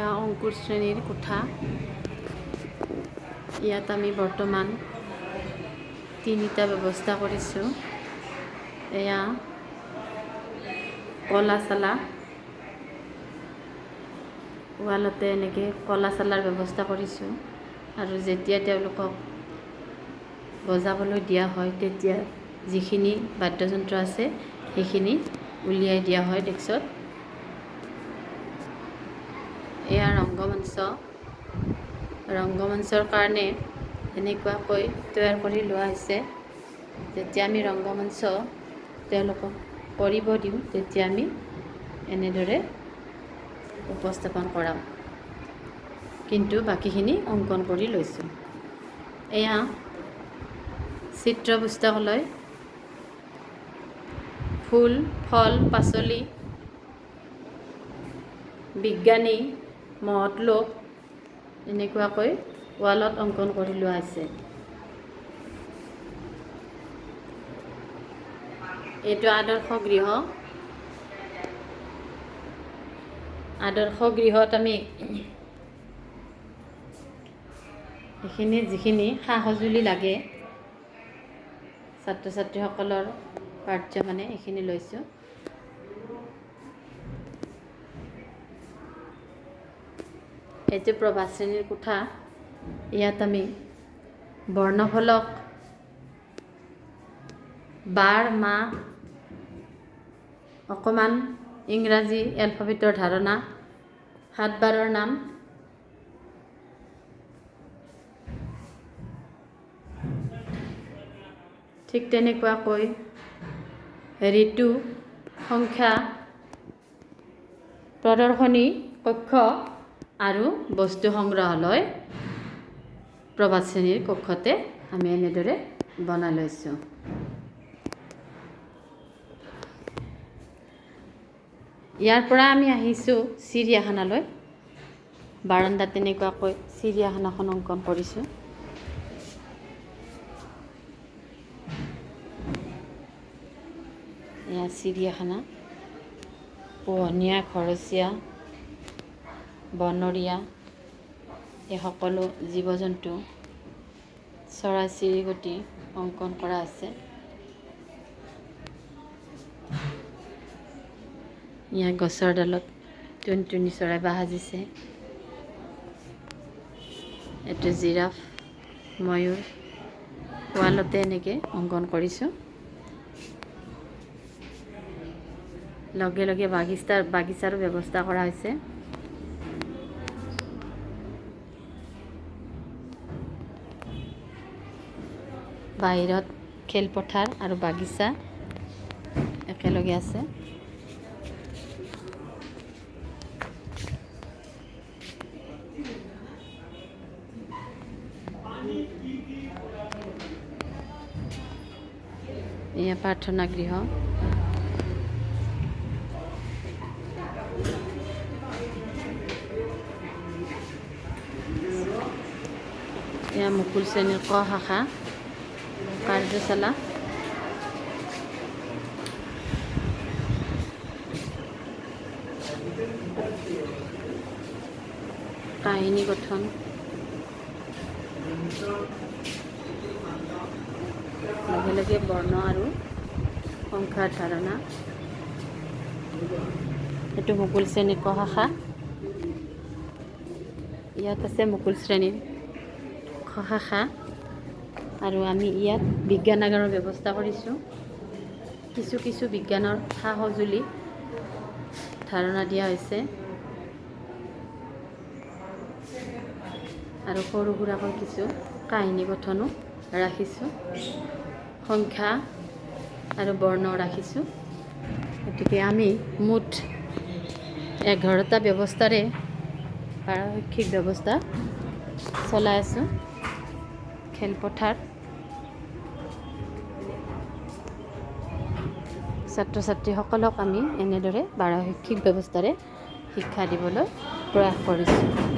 এয়া অংকুৰ শ্ৰেণীৰ কোঠা। ইয়াত আমি বৰ্তমান তিনিটা ব্যৱস্থা কৰিছোঁ। এয়া কলা চালা, ৱালতে এনেকৈ কলা চালাৰ ব্যৱস্থা কৰিছোঁ। আৰু যেতিয়া তেওঁলোকক বজাবলৈ দিয়া হয় তেতিয়া যিখিনি বাদ্যযন্ত্ৰ আছে সেইখিনি উলিয়াই দিয়া হয় ডেস্কত। এয়া ৰংগমঞ্চৰ কাৰণে এনেকুৱাকৈ তৈয়াৰ কৰি লোৱা হৈছে। যেতিয়া আমি ৰংগমঞ্চ তেওঁলোকক কৰিব দিওঁ তেতিয়া আমি এনেদৰে উপস্থাপন কৰাম, কিন্তু বাকীখিনি অংকন কৰি লৈছোঁ। এয়া চিত্ৰ পুস্তকালয়, ফুল, ফল, পাচলি, বিজ্ঞানী, মহৎ লোক এনেকুৱাকৈ ৱালত অংকন কৰি লোৱা হৈছে। এইটো আদৰ্শ গৃহত আমি এইখিনি যিখিনি সা সঁজুলি লাগে ছাত্ৰ ছাত্ৰীসকলৰ কাৰ্য মানে এইখিনি লৈছোঁ। এইটো প্ৰভাত শ্ৰেণীৰ কোঠা। ইয়াত আমি বৰ্ণফলক, বাৰ, মাহ, অকণমান ইংৰাজী এলফাবেটৰ ধাৰণা, 7 বাৰৰ নাম, ঠিক তেনেকুৱাকৈ ঋতু, সংখ্যা, প্ৰদৰ্শনী কক্ষ আৰু বস্তু সংগ্ৰহালয় প্ৰভাত শ্ৰেণীৰ কক্ষতে আমি এনেদৰে বনাই লৈছোঁ। ইয়াৰ পৰা আমি আহিছোঁ চিৰিয়াখানালৈ। বাৰান্দাত তেনেকুৱাকৈ চিৰিয়াখানাখন অংকন কৰিছোঁ। এয়া চিৰিয়াখানা, পোহনীয়া, ঘৰচীয়া, বনৰীয়া এই সকলো জীৱ জন্তু, চৰাই চিৰিকটি অংকন কৰা আছে। ইয়াত গছৰ ডালত টুনটুনি চৰাই বাহ সাজিছে। এইটো জিৰাফ, ময়ূৰ ৱালতে এনেকৈ অংকন কৰিছোঁ। লগে লগে বাগিচাৰো ব্যৱস্থা কৰা হৈছে। বাহিৰত খেলপথাৰ আৰু বাগিচা একেলগে আছে। এয়া প্ৰাৰ্থনা গৃহ। এয়া মুকুল শ্ৰেণীৰ ক শাখা কাৰ্যশালা। কাহিনী গঠন, লগে লগে বৰ্ণ আৰু সংখ্যাৰ ধাৰণা। এইটো মুকুল শ্ৰেণীৰ ক শাখা। ইয়াত আছে মুকুল শ্ৰেণীৰ খ শাখা। আৰু আমি ইয়াত বিজ্ঞানাগাৰৰ ব্যৱস্থা কৰিছোঁ। কিছু বিজ্ঞানৰ সা সঁজুলি ধাৰণা দিয়া হৈছে আৰু সৰু সুৰাকৈ কিছু কাহিনী গঠনো ৰাখিছোঁ, সংখ্যা আৰু বৰ্ণ ৰাখিছোঁ। গতিকে আমি মুঠ 11টা ব্যৱস্থাৰে পাৰশৈক্ষিক ব্যৱস্থা চলাই আছোঁ। খেলপথাৰ, ছাত্ৰ ছাত্ৰীসকলক আমি এনেদৰে পাৰশৈক্ষিক ব্যৱস্থাৰে শিক্ষা দিবলৈ প্ৰয়াস কৰিছোঁ।